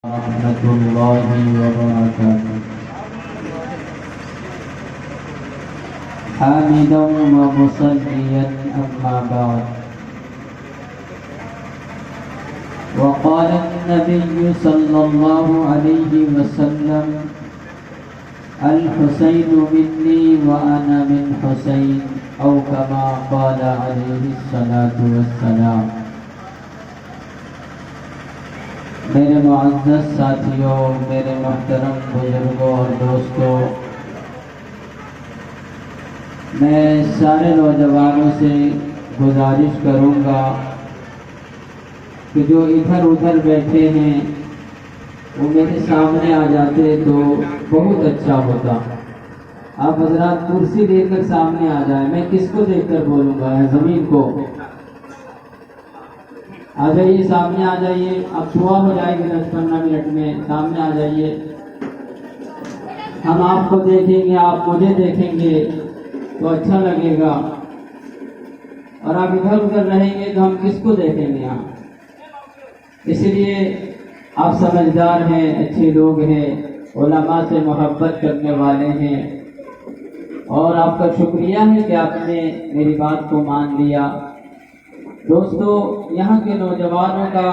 ورحمة الله وبركاته. حامدا ومصليا أما بعد، وقال النبي صلى الله عليه وسلم: الحسين مني وأنا من حسين، أو كما قال عليه الصلاة والسلام. میرے معزز ساتھیوں، میرے محترم بزرگوں اور دوستوں، میں سارے نوجوانوں سے گزارش کروں گا کہ جو ادھر ادھر بیٹھے ہیں وہ میرے سامنے آ جاتے تو بہت اچھا ہوتا. آپ حضرات کرسی لے کر سامنے آ جائیں. میں کس کو دیکھ کر بولوں گا؟ زمین کو. آ جائیے، سامنے آ جائیے. اب دعا ہو جائے گی 10-15 منٹ میں. سامنے آ جائیے. ہم آپ کو دیکھیں گے، آپ مجھے دیکھیں گے تو اچھا لگے گا. اور آپ ادھر ادھر رہیں گے تو ہم کس کو دیکھیں گے یہاں؟ اس لیے آپ سمجھدار ہیں، اچھے لوگ ہیں، علماء سے محبت کرنے والے ہیں، اور آپ کا شکریہ ہے کہ آپ نے میری بات کو مان لیا. دوستو، یہاں کے نوجوانوں کا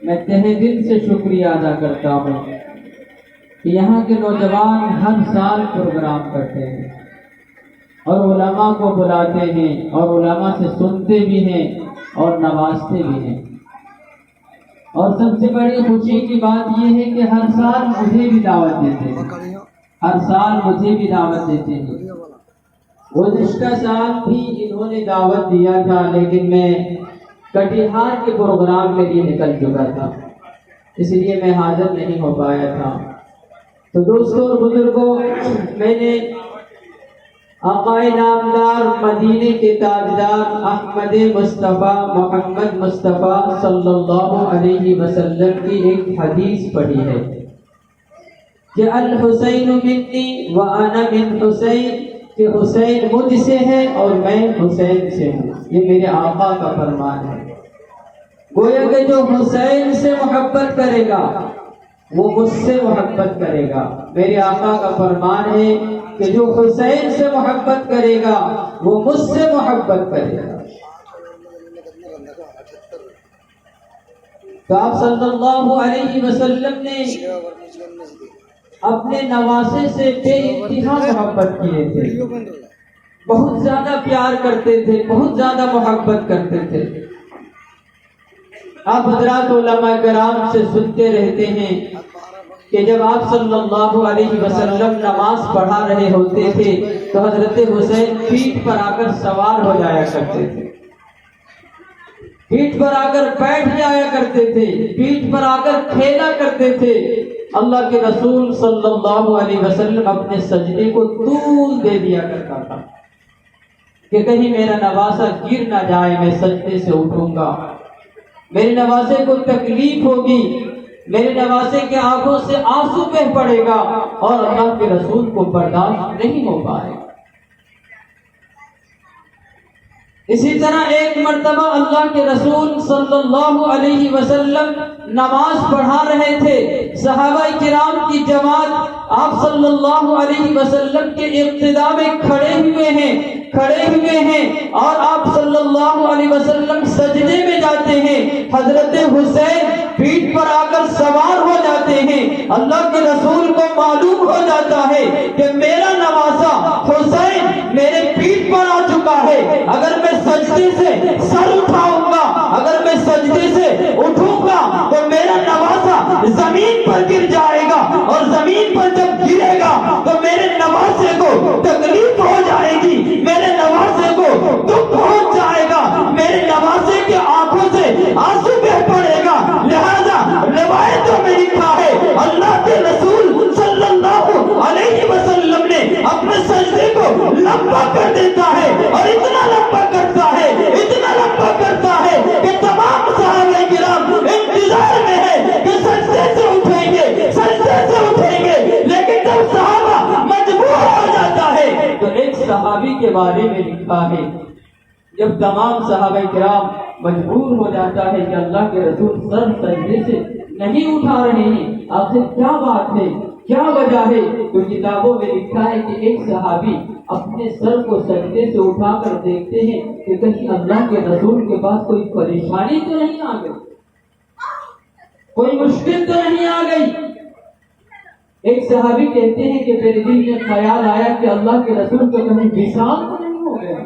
میں تہہ دل سے شکریہ ادا کرتا ہوں کہ یہاں کے نوجوان ہر سال پروگرام کرتے ہیں اور علماء کو بلاتے ہیں اور علماء سے سنتے بھی ہیں اور نوازتے بھی ہیں. اور سب سے بڑی خوشی کی بات یہ ہے کہ ہر سال مجھے بھی دعوت دیتے ہیں. ہر سال مجھے بھی دعوت دیتے ہیں. گزشتہ سال بھی انہوں نے دعوت دیا تھا، لیکن میں کٹیہار کے پروگرام کے لیے نکل چکا تھا، اس لیے میں حاضر نہیں ہو پایا تھا. تو دوستوں اور بزرگوں، میں نے آقائے نامدار مدینے کے تاجدار احمد مصطفیٰ محمد مصطفیٰ صلی اللہ علیہ وسلم کی ایک حدیث پڑھی ہے کہ الحسین منی وانا من حسین، کہ حسین مجھ سے ہے اور میں حسین سے ہوں. یہ میرے آقا کا فرمان ہے. گویا کہ جو حسین سے محبت کرے گا وہ مجھ سے محبت کرے گا. میرے آقا کا فرمان ہے کہ جو حسین سے محبت کرے گا وہ مجھ سے محبت کرے گا. تو آپ صلی اللہ علیہ وسلم نے اپنے نواسے سے بے انتہا محبت کیے تھے، بہت زیادہ پیار کرتے تھے، بہت زیادہ محبت کرتے تھے. آپ حضرات علماء کرام سے سنتے رہتے ہیں کہ جب آپ صلی اللہ علیہ وسلم نماز پڑھا رہے ہوتے تھے تو حضرت حسین پیٹھ پر آ کر سوار ہو جایا کرتے تھے، پیٹھ پر آ کر بیٹھ جایا کرتے تھے، پیٹھ پر آ کر کھیلا کرتے تھے. اللہ کے رسول صلی اللہ علیہ وسلم اپنے سجدے کو طول دے دیا کرتا تھا کہ کہیں میرا نواسا گر نہ جائے، میں سجدے سے اٹھوں گا، میرے نواسے کو تکلیف ہوگی، میرے نواسے کے آنکھوں سے آنسو بہ پڑے گا اور اللہ کے رسول کو برداشت نہیں ہو پائے. اسی طرح ایک مرتبہ اللہ کے رسول صلی اللہ علیہ وسلم نماز پڑھا رہے تھے. صحابہ کرام کی جماعت آپ صلی اللہ علیہ وسلم کے ابتداء میں کھڑے ہوئے ہیں اور آپ صلی اللہ علیہ وسلم سجدے میں جاتے ہیں. حضرت حسین پیٹھ پر آ کر سوار ہو جاتے ہیں. اللہ کے رسول کو معلوم ہو جاتا ہے کہ میرا نواسا حسین میرے پیٹھ پر آ چکا ہے. اگر میں سجدے سے سر اٹھاؤں گا، اگر میں سجدے سے اٹھوں گا تو میرا نواسا زمین پر گر جائے گا، اور زمین پر جب گرے گا تو میرے نواسے کو تکلیف ہو جائے گی، میرے نواسے کو دکھ پہنچ جائے گا، میرے نواسے کے آنکھوں سے آنسو بہ پڑے گا. لہذا روایتوں میں لکھا ہے اللہ کے رسول صلی اللہ علیہ وسلم نے اپنے سجدے کو لمبا کر دیتا ہے، اور اتنا لمبا کرتا ہے، اتنا لمبا کرتا ہے کہ تمام صحابہ کرام انتظار میں ہے کہ سجدے سے اٹھیں گے، سجدے سے اٹھیں گے. لیکن جب صحابہ مجبور ہو جاتا ہے تو ایک صحابی کے بارے میں لکھا ہے جب تمام صحابہ کرام مجبور ہو جاتا ہے کہ اللہ کے رسول سر سجدے سے نہیں اٹھا رہے ہیں، آخر کیا بات ہے، کیا وجہ ہے؟ تو کتابوں میں لکھا ہے کہ ایک صحابی اپنے سر کو سجدے سے اٹھا کر دیکھتے ہیں کہ کہیں اللہ کے رسول کے پاس کوئی پریشانی تو نہیں آ گئی، کوئی مشکل تو نہیں آ گئی۔ ایک صحابی کہتے ہیں کہ میرے دل میں خیال آیا کہ اللہ کے رسول کو کہیں وصال تو نہیں ہو گیا۔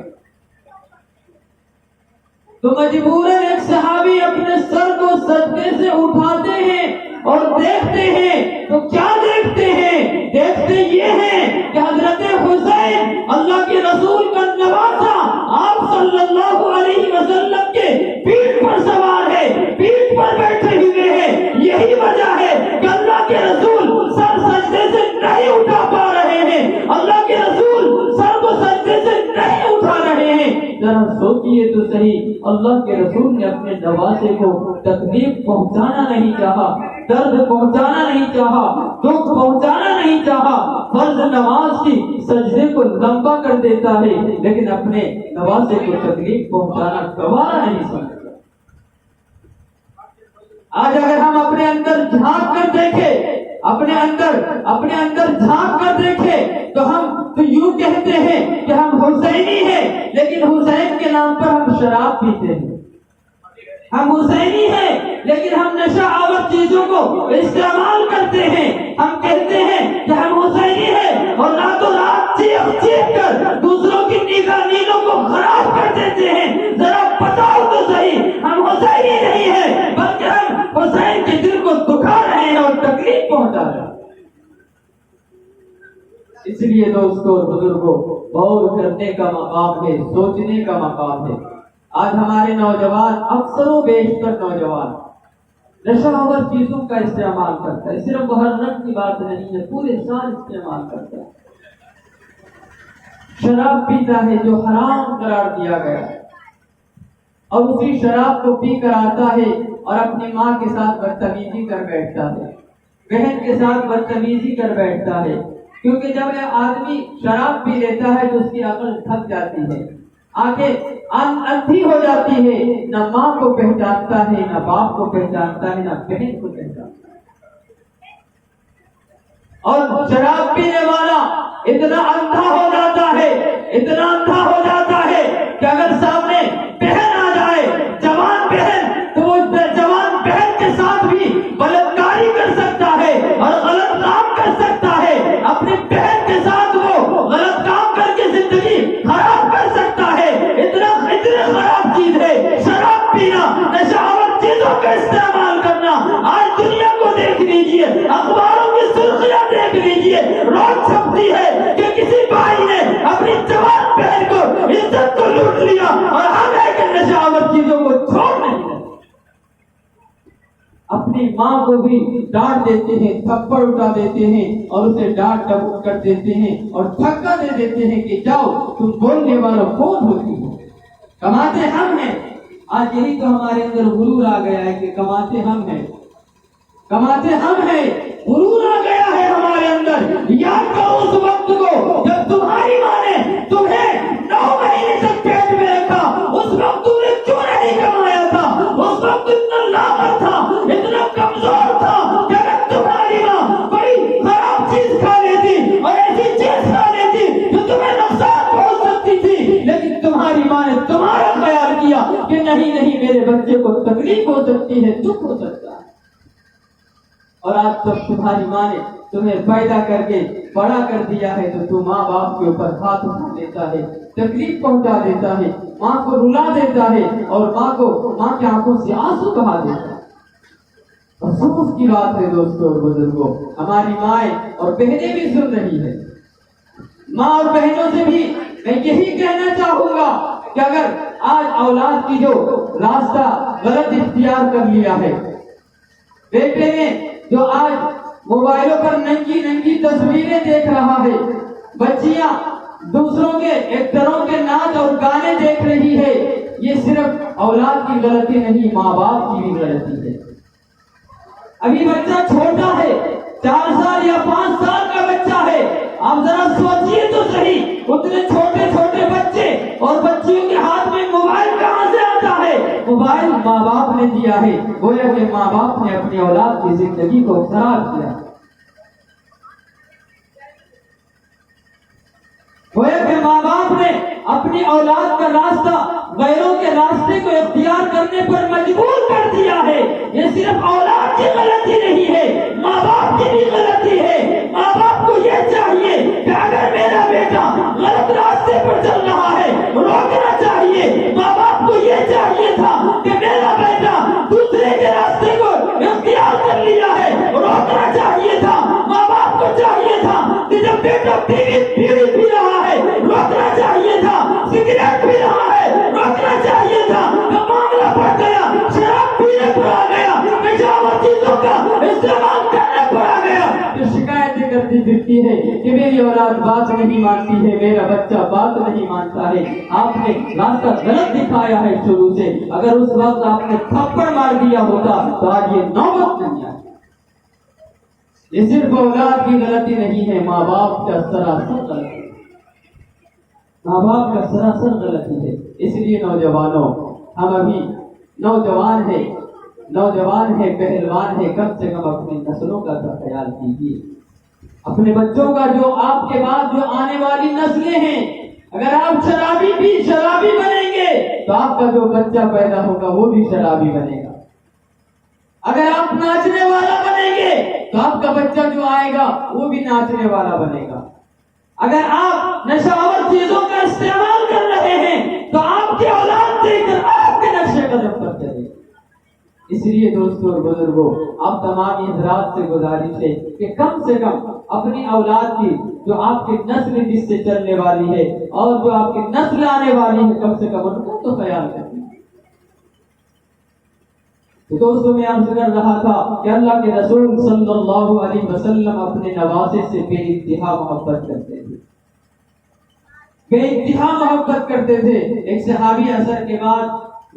تو مجبوراً ایک صحابی اپنے سر کو سجدے سے اٹھاتے ہیں اور دیکھتے ہیں، تو کیا دیکھتے ہیں؟ دیکھتے یہ ہیں کہ حضرت حسین اللہ کے رسول کا نواسا آپ صلی اللہ علیہ وسلم کے پیٹھ پر سوار ہے، پیٹھ پر بیٹھے ہوئے ہیں۔ یہی وجہ ہے کہ اللہ کے رسول سر سجدے سے نہیں اٹھا پا رہے ہیں، اللہ کے رسول سر کو سجدے سے نہیں اٹھا رہے ہیں۔ ذرا سوچئے تو صحیح، اللہ کے رسول نے اپنے نواسے کو تکلیف پہنچانا نہیں چاہا، درد پہنچانا نہیں چاہا، دکھ پہنچانا نہیں چاہا۔ فرض نماز کی سجدے کو لمبا کر دیتا ہے، لیکن اپنے نواسے کو تکلیف پہنچانا گوارا نہیں سمجھتا۔ آج اگر ہم اپنے اندر جھانک کر دیکھیں، اپنے اندر جھانک کر دیکھیں تو ہم تو یوں کہتے ہیں کہ ہم حسینی ہیں، لیکن حسین کے نام پر ہم شراب پیتے ہیں۔ ہم حسینی ہیں لیکن ہم نشہ آور چیزوں کو استعمال کرتے ہیں۔ ہم کہتے ہیں کہ ہم حسینی ہیں اور راتوں رات چیخ چیخ کر دوسروں کی نیندوں کو خراب کر دیتے ہیں۔ ذرا بتاؤ تو صحیح، ہم حسینی نہیں ہیں بلکہ ہم حسین کے دل کو دکھا رہے ہیں اور تکلیف پہنچا رہے ہیں۔ اس لیے دوستوں اور بزرگوں، غور کرنے کا مقام ہے، سوچنے کا مقام ہے۔ آج ہمارے نوجوان، اکثر و بیشتر نوجوان نشہ آور چیزوں کا استعمال کرتا ہے۔ صرف محرم کی بات نہیں ہے، پورے سال استعمال کرتا ہے۔ شراب پیتا ہے جو حرام قرار دیا گیا ہے، اور اسی شراب کو پی کر آتا ہے اور اپنی ماں کے ساتھ بدتمیزی کر بیٹھتا ہے، بہن کے ساتھ بدتمیزی کر بیٹھتا ہے۔ کیونکہ جب یہ آدمی شراب پی لیتا ہے تو اس کی عقل تھک جاتی ہے، آنکھیں اندھی ہو جاتی ہے، نہ ماں کو پہچانتا ہے، نہ باپ کو پہچانتا ہے، نہ بہن کو پہچانتا ہے۔ اور شراب پینے والا اتنا اندھا ہو جاتا ہے، اتنا اندھا ہو جاتا ہے کہ اگر سامنے بہن آ جائے، جوان بہن، تو وہ جوان بہن کے ساتھ بھی بلاکاری کر سکتا ہے اور غلط کام کر سکتا ہے۔ اپنی بہن کے ساتھ وہ غلط کام کر کے زندگی خراب کر سکتا ہے۔ اتنا خراب چیز ہے شراب پینا، نشہ آور چیزوں کا استعمال کرنا۔ آج دنیا کو دیکھ لیجئے، اخباروں کی سرخیاں دیکھ لیجئے، روز چھپتی ہے کہ کسی بھائی نے اپنی جوان بہن کو عزت کو لوٹ لیا اور ہم ہے کہ نشہ آور چیزوں کو چھوڑ نہیں دیں۔ اپنی ماں کو بھی ڈانٹ دیتے ہیں، تھپڑ اٹھا دیتے ہیں اور اسے ڈانٹ ڈپٹ کر دیتے ہیں اور دھکا دے دیتے ہیں کہ جاؤ، تم بولنے والا کون ہوتی ہو، کماتے ہم ہیں۔ آج یہی تو ہمارے اندر غرور آ گیا ہے کہ کماتے ہم ہیں، کماتے ہم ہیں، غرور آ گیا ہے ہمارے اندر۔ یاد کرو اس وقت کو جب تمہاری ماں نے تمہیں 9 مہینے تک پیٹ میں رکھا، اس وقت تم نے کیوں نہیں کمایا تھا؟ اس وقت اتنا لاغر تھا، اتنا کمزور تھا کہ اگر تمہاری ماں کوئی خراب چیز کھا لیتی اور ایسی چیز کھا لیتی جو تمہیں نقصان پہنچ سکتی تھی، لیکن تمہاری ماں نے تمہارا خیال کیا کہ نہیں میرے بچے کو تکلیف ہو سکتی ہے، دکھ ہو سکتا ہے۔ اور آج جب تمہاری ماں نے تمہیں پیدا کر کے بڑا کر دیا ہے تو تو ماں باپ کے اوپر ہاتھ اٹھا دیتا ہے، تکلیف پہنچا دیتا ہے، ماں کو رلا دیتا ہے اور ماں کی آنکھوں سے آنسو بہا دیتا ہے۔ افسوس کی بات ہے دوستوں اور بزرگوں، ہماری مائیں اور بہنیں بھی سن رہی ہے۔ ماں اور بہنوں سے بھی میں یہی کہنا چاہوں گا کہ اگر آج اولاد کی جو راستہ غلط اختیار کر لیا ہے، بیٹے نے جو آج موبائلوں پر ننگی تصویریں دیکھ رہا ہے، بچیاں دوسروں کے ایکٹروں کے ناچ اور گانے دیکھ رہی ہے، یہ صرف اولاد کی غلطی نہیں، ماں باپ کی بھی غلطی ہے۔ ابھی بچہ چھوٹا ہے، 4 سال یا 5 سال کا بچہ ہے، آپ ذرا سوچئے تو صحیح، اتنے چھوٹے چھوٹے بچے اور بچیوں کے ہاتھ میں موبائل کہاں سے آتا ہے؟ موبائل ماں باپ نے دیا ہے، گویا کہ ماں باپ نے اپنی اولاد کی زندگی کو خراب کیا، گویا کہ ماں باپ نے اپنی اولاد کا راستہ غیروں کے راستے کو اختیار کرنے پر مجبور کر دیا ہے۔ یہ صرف اولاد کی غلطی نہیں ہے، ماں باپ کی بھی غلطی ہے۔ ماں باپ کو یہ چاہیے کہ اگر میرا بیٹا غلط راستے پر چل رہا ہے روکنا چاہیے۔ ماں باپ کو یہ چاہیے تھا کہ میرا بیٹا دوسرے کے راستے کو اختیار کر لیا ہے روکنا چاہیے تھا۔ ماں باپ کو چاہیے تھا کہ جب بیٹا بیڑی پی رہا ہے روکنا چاہیے تھا، سگریٹ پی رہا ہے روکنا چاہیے تھا، معاملہ بڑھ گیا شراب پینے پر آ گیا، نشاور چیزوں کا استعمال کرنے پر آ گیا، تو شکایتیں کرتی پھرتی ہے کہ میری اولاد بات نہیں مانتی ہے، میرا بچہ بات نہیں مانتا ہے۔ آپ نے راستہ غلط دکھایا ہے شروع سے، اگر اس وقت آپ نے تھپڑ مار دیا ہوتا تو آج یہ نوبت نہیں آئی۔ یہ صرف اولاد کی غلطی نہیں ہے، ماں باپ کا سراسر غلطی ہے، ماں باپ کا سراسر غلطی ہے۔ اس لیے نوجوانوں، ہم ابھی نوجوان ہیں، پہلوان ہیں، کم سے کم اپنی نسلوں کا خیال کیجیے۔ اپنے بچوں کا، جو آپ کے بعد جو آنے والی نسلیں ہیں، اگر آپ شرابی بنیں گے تو آپ کا جو بچہ پیدا ہوگا وہ بھی شرابی بنے گا۔ اگر آپ ناچنے والا بنیں گے تو آپ کا بچہ جو آئے گا وہ بھی ناچنے والا بنے گا۔ اگر آپ نشاور چیزوں کا استعمال کر رہے ہیں تو آپ کی اولاد دیکھ کر آپ کے نقشے قدم پر چلے گی۔ اس لیے دوستوں اور بزرگوں، آپ تمام حضرات سے گزارش ہے کہ کم سے کم اپنی اولاد کی، جو آپ کی نسل جس سے چلنے والی ہے اور جو آپ کی نسل آنے والی ہے، کم سے کم ان کا تو خیال کریں۔ دوستوں میں عرض کر رہا تھا کہ اللہ کے رسول صلی اللہ علیہ وسلم اپنے نواسے سے بے انتہا محبت کرتے تھے، بے انتہا محبت کرتے تھے۔ ایک صحابی عصر کے بعد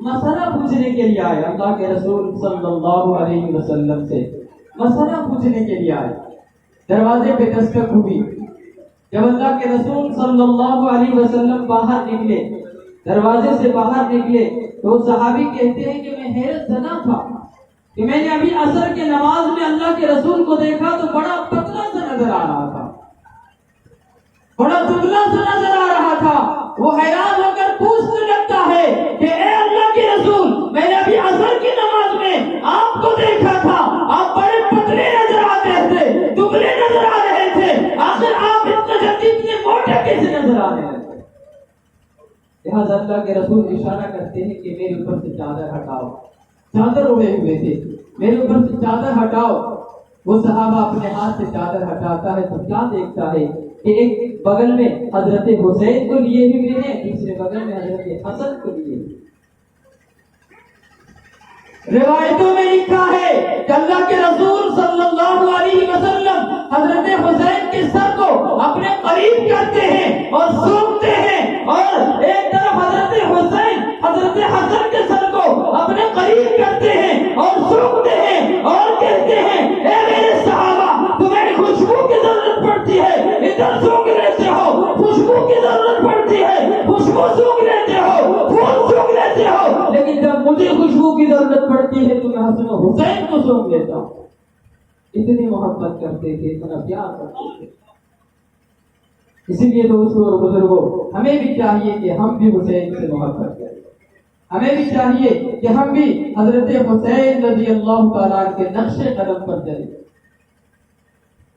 مسئلہ پوچھنے کے لیے آئے، اللہ کے رسول صلی اللہ علیہ وسلم سے مسئلہ پوچھنے کے لیے آئے۔ دروازے پہ دستک ہوئی، جب اللہ کے رسول صلی اللہ علیہ وسلم باہر نکلے، دروازے سے باہر نکلے، تو صحابی کہتے ہیں کہ میں حیرت زدہ تھا کہ میں نے ابھی عصر کے نماز میں اللہ کے رسول کو دیکھا تو بڑا پتلا سا نظر آ رہا تھا، بڑا دبلا سا نظر آ رہا تھا۔ وہ حیران ہو کر پوچھنے لگتا ہے کہ اے اللہ کے رسول، میں نے ابھی عصر کی نماز میں آپ کو دیکھا تھا، آپ بڑے پتلے نظر آتے تھے، دبلے نظر آ رہے تھے، آخر آپ اتنے جلدی اتنے موٹے کیسے نظر آ رہے تھے؟ لہٰذا اللہ کے رسول اشارہ کرتے ہیں کہ میرے اوپر سے چادر ہٹاؤ۔ چادر اڑے ہوئے تھے، میرے اوپر سے چادر ہٹاؤ۔ وہ صحابہ اپنے ہاتھ سے چادر ہٹاتا ہے تو کیا دیکھتا ہے کہ ایک بغل میں حضرت حسین کو لیے ہوئے ہیں، دوسرے بغل میں حضرت حسن کو لیے ہوئے۔ روایتوں میں لکھا ہے کہ اللہ کے رسول صلی اللہ علیہ وسلم حضرت حسین کے سر کو اپنے قریب کرتے ہیں اور سونپتے ہیں، اور ایک طرف حضرت حسین حضرت حسن کے سر کو اپنے قریب کرتے ہیں اور سونپتے ہیں اور کہتے ہیں اے میرے صحابہ، تمہیں خوشبو کی ضرورت پڑتی ہے، ادھر سونگ لیتے ہو، خوشبو کی ضرورت پڑتی ہے، خوشبو سونگ لیتے ہو، پھول سونگ لیتے ہو، لیکن جب مجھے خوشبو کی ضرورت پڑتی ہے تو میں حسن و حسین کو سونگ لیتا ہوں۔ اتنی محبت کرتے تھے، اتنا پیار کرتے تھے۔ اسی لیے دوستوں اور بزرگوں، ہمیں بھی چاہیے کہ ہم بھی حسین سے محبت کریں، ہمیں بھی چاہیے کہ ہم بھی حضرت حسین رضی اللہ تعالیٰ کے نقش قدم پر چلیں،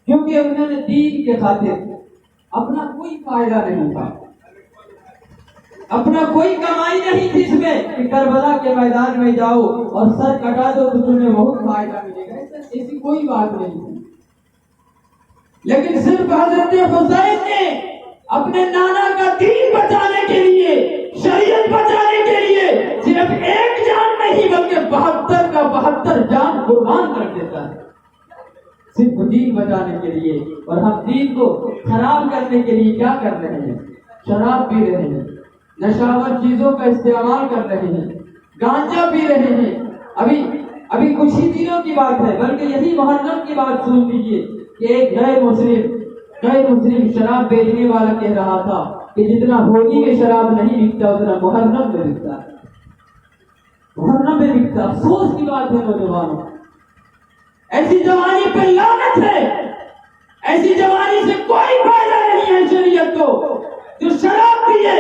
کیونکہ انہوں نے دین کے خاطر اپنا کوئی فائدہ نہیں تھا، اپنا کوئی کمائی نہیں تھی اس میں کہ کربلا کے میدان میں جاؤ اور سر کٹا دو تو تمہیں بہت فائدہ ملے گا، ایسی کوئی بات نہیں تھی۔ لیکن صرف حضرت حسین نے اپنے نانا کا دین بچانے کے لیے، شریعت بچانے کے لیے صرف ایک جان نہیں بلکہ 72 کا 72 جان قربان کر دیتا ہے، صرف دین بچانے کے لیے۔ اور ہم دین کو خراب کرنے کے لیے کیا کر رہے ہیں؟ شراب پی رہے ہیں، نشاور چیزوں کا استعمال کر رہے ہیں، گانجا پی رہے ہیں۔ ابھی کچھ ہی دنوں کی بات ہے، بلکہ یہی محرم کی بات سن لیجیے کہ ایک غیر مسلم شراب بیچنے والا کہہ رہا تھا کہ جتنا ہولی میں شراب نہیں بکتا اتنا محرم میں بکتا ہے۔ ورنہ میں بکتا. افسوس کی بات ہے نوجوانوں، ایسی جوانی پہ لعنت ہے. ایسی جوانی سے کوئی فائدہ نہیں ہے شریعت کو. جو شراب پیے،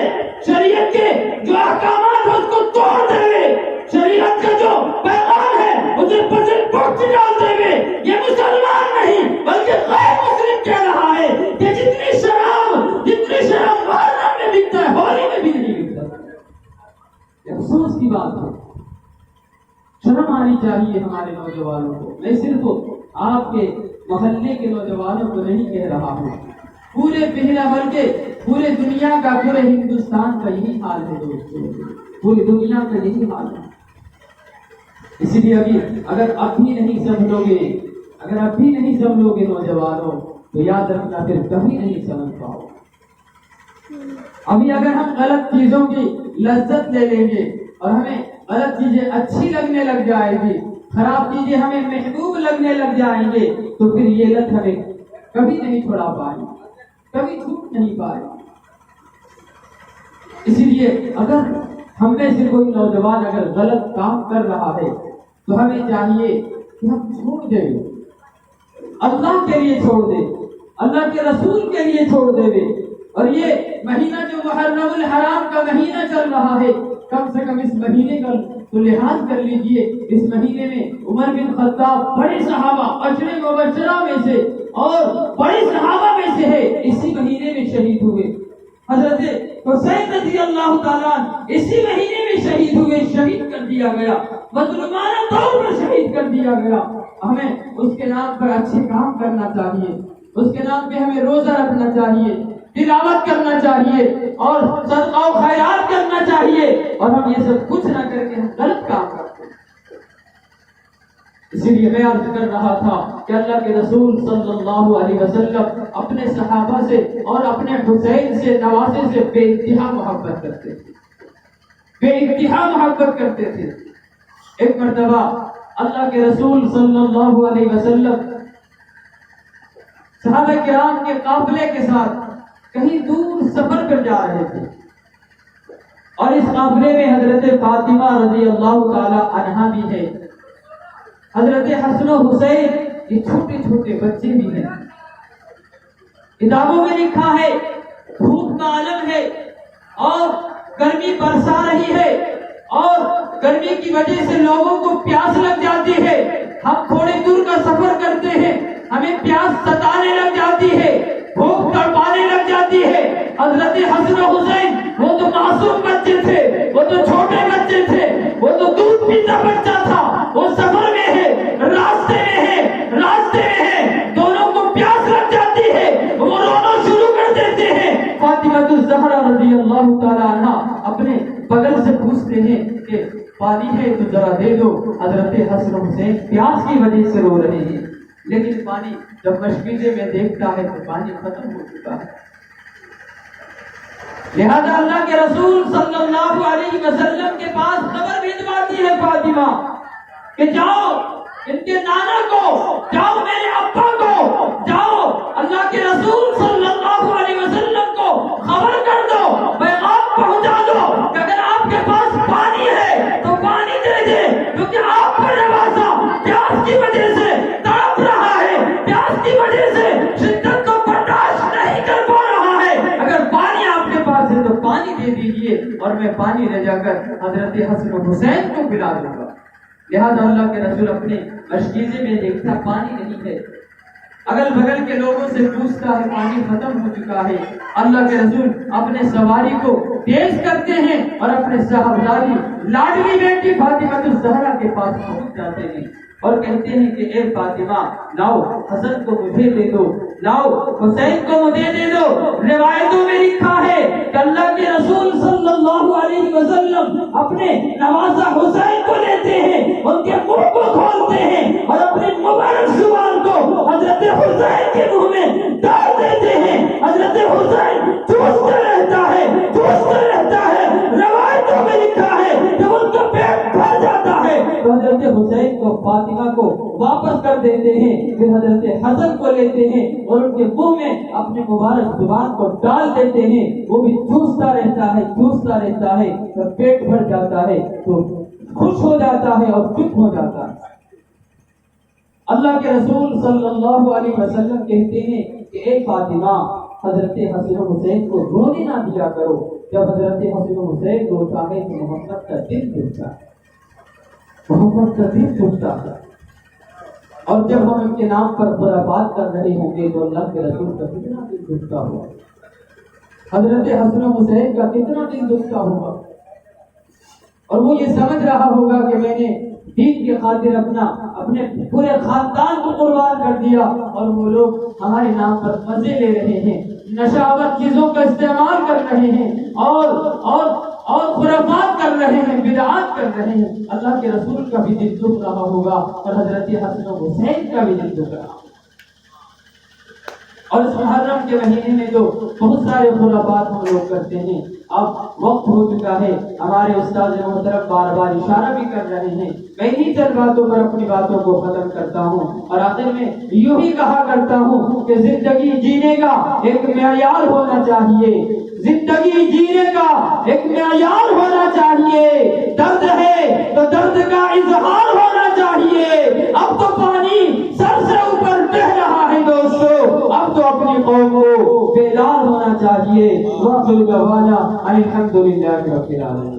شریعت کے جو احکامات ہیں اس کو توڑ دے، شریعت کا جو پیغام ہے اسے پسند پوچھ ڈال دے، یہ مسلمان نہیں بلکہ غیر مسلم کہہ رہا ہے کہ جتنی شراب محرم میں بکتا ہے ہولی میں بھی نہیں بکتا. یہ افسوس کی بات ہے. شرم آنی چاہیے ہمارے نوجوانوں کو. میں صرف آپ کے محلے کے نوجوانوں کو نہیں کہہ رہا ہوں، پورے پہلا بلکہ پورے دنیا کا، پورے ہندوستان کا یہی حال ہے دوستوں، پوری دنیا کا یہی حال ہے. اس لیے اگر اب بھی نہیں سمجھو گے نوجوانوں تو یاد رکھنا پھر کبھی نہیں سمجھ پاؤ. ابھی اگر ہم غلط چیزوں کی لذت لے لیں گے اور ہمیں غلط چیزیں اچھی لگنے لگ جائے گی، خراب چیزیں ہمیں محبوب لگنے لگ جائیں گے، تو پھر یہ لت ہمیں کبھی نہیں چھڑا پائے، کبھی چھوٹ نہیں پائے. اسی لیے اگر ہم میں سے کوئی نوجوان اگر غلط کام کر رہا ہے تو ہمیں چاہیے کہ ہم چھوڑ دیں، اللہ کے لیے چھوڑ دیں، اللہ کے رسول کے لیے چھوڑ دیں. اور یہ مہینہ جو محرم الحرام کا مہینہ چل رہا ہے، کم سے کم اس مہینے کا تو لحاظ کر لیجئے. اس مہینے میں عمر بن خطاب بڑے صحابہ عشرے مبشرہ میں سے اور بڑے صحابہ میں سے ہے، اسی مہینے میں شہید ہوئے. حضرت حسین رضی اللہ تعالیٰ اسی مہینے میں شہید ہوئے، شہید کر دیا گیا، مظلومانہ طور پر شہید کر دیا گیا. ہمیں اس کے نام پر اچھے کام کرنا چاہیے، اس کے نام پہ ہمیں روزہ رکھنا چاہیے، تلاوت کرنا چاہیے اور صدقہ و خیرات کرنا چاہیے. اور ہم یہ سب کچھ نہ کر کے ہم غلط کام کرتے ہیں. اسی لیے میں عرض کر رہا تھا کہ اللہ کے رسول صلی اللہ علیہ وسلم اپنے صحابہ سے اور اپنے حسین سے نواسے سے بے انتہا محبت کرتے تھے، بے انتہا محبت کرتے تھے. ایک مرتبہ اللہ کے رسول صلی اللہ علیہ وسلم صحابہ کرام کے قافلے کے ساتھ کہیں دور سفر پر جا رہے تھے، اور اس قافلے میں حضرت فاطمہ رضی اللہ تعالی عنہا بھی ہے، حضرت حسن و حسین، یہ چھوٹے چھوٹے بچے بھی ہیں. کتابوں میں لکھا ہے دھوپ کا عالم ہے اور گرمی برسا رہی ہے اور گرمی کی وجہ سے لوگوں کو پیاس لگ جاتی ہے. ہم تھوڑے دور کا سفر کرتے ہیں، ہمیں پیاس ستانے لگ جاتی ہے، بھوک تڑپانے لگ جاتی ہے. حضرت حسن و حسین وہ تو معصوم بچے تھے، وہ تو چھوٹے بچے تھے، وہ تو دودھ پیتا بچہ تھا، وہ سفر میں ہے، راستے میں ہے، دونوں کو پیاس لگ جاتی ہے، وہ رونا شروع کر دیتے ہیں. فاطمہ الزہرا رضی اللہ تعالی عنہا اپنے بغل سے پوچھتے ہیں کہ پانی ہے تو ذرا دے دو. حضرت حسن و حسین پیاس کی وجہ سے رو رہے ہیں، لیکن پانی جب مشکیزے میں دیکھتا ہے تو پانی ختم ہو چکا ہے. لہذا اللہ کے رسول صلی اللہ علیہ وسلم کے پاس خبر بھجواتی ہے فاطمہ کہ جاؤ ان کے نانا کو، جاؤ میرے ابا کو، جاؤ اللہ کے رسول صلی اللہ علیہ وسلم کو خبر کر دو، پیغام پہنچا دو کہ اگر آپ کے پاس پانی ہے تو پانی دے دے، کیونکہ آپ کا نوازا پیاس کی وجہ سے تڑپ رہا ہے، پیاس کی وجہ سے شدت کو برداشت نہیں کر پا رہا ہے. اگر پانی آپ کے پاس ہے تو پانی دے دیجئے اور میں پانی لے جا کر حضرت حسن و حسین کو پلا دوں گا. لہذا اللہ کے رسول اپنے مشکیزے میں دیکھتا پانی نہیں ہے، اگل بغل کے لوگوں سے پوچھتا ہے پانی ختم ہو چکا ہے. اللہ کے رسول اپنے سواری کو تیز کرتے ہیں اور اپنے صاحبزادی لاڈلی بیٹی فاطمہ الزہرا کے پاس پہنچ جاتے ہیں اور کہتے ہیں کہ اے فاطمہ لاؤ حسن کو مجھے دے دو، لاؤ حسین کو مجھے دے دو. روایتوں میں لکھا ہے کہ اللہ کے رسول صلی اللہ علیہ وسلم اپنے نوازا حسین کو لیتے ہیں، ان کے منہ کو کھولتے ہیں اور اپنے مبارک زبان کو حضرت حسین کے منہ میں ڈال دیتے ہیں. حضرت حسین چوستے رہتا ہے، چوستے رہتا ہے. روایتوں میں لکھا ہے کہ ان کا پیٹ بھر جاتا ہے تو حضرت حسین کو فاطمہ کو واپس کر دیتے ہیں. پھر حضرت حسن کو لیتے ہیں اور ان کے منہ میں اپنے مبارک زبان کو ڈال دیتے ہیں. وہ بھی چوستا رہتا ہے، چوستا رہتا ہے، جب پیٹ بھر جاتا ہے تو خوش ہو جاتا ہے اور چپ ہو جاتا ہے۔ اللہ کے رسول صلی اللہ علیہ وسلم کہتے ہیں کہ اے فاطمہ، حضرت حسن و حسین کو رونے نہ دیا کرو، جب حضرت حسن و حسین روتا ہے تو محمد کا دل ٹوٹتا ہے، محمد کا دل ٹوٹتا ہے۔ اور جب ہم ان کے نام پر خرافات کر رہے ہوں گے تو اللہ کے رسول کا کتنا دل ٹوٹتا ہوگا، حضرت حسن و حسین کا کتنا دل ٹوٹتا ہوگا، اور وہ یہ سمجھ رہا ہوگا کہ میں نے دین کی خاطر اپنے پورے خاندان کو قربان کر دیا، اور وہ لوگ ہمارے نام پر مزے لے رہے ہیں، نشاور چیزوں کا استعمال کر رہے ہیں، اور خرافات کر رہے ہیں، بدعات کر رہے ہیں۔ اللہ کے رسول کا بھی دل دکھ رہا ہوگا اور حضرت حسن و حسین کا بھی دل دکھ رہا ہوگا۔ اور اس محرم کے مہینے میں تو بہت سارے خرافات ہم لوگ کرتے ہیں۔ اب وقت ہو چکا ہے، ہمارے استاد محترم بار بار اشارہ بھی کر رہے ہیں، میں انہی چند باتوں پر اپنی باتوں کو ختم کرتا ہوں، اور آخر میں یوں ہی کہا کرتا ہوں کہ زندگی جینے کا ایک معیار ہونا چاہیے، زندگی جینے کا ایک معیار ہونا چاہیے، درد ہے تو درد کا اظہار ہونا چاہیے۔ اب تو پانی سر سے اوپر بہ رہا ہے دوستو، اب تو اپنی قوم کو بیدار ہونا چاہیے۔ وآخر دعوانا الحمدللہ رب العالمین۔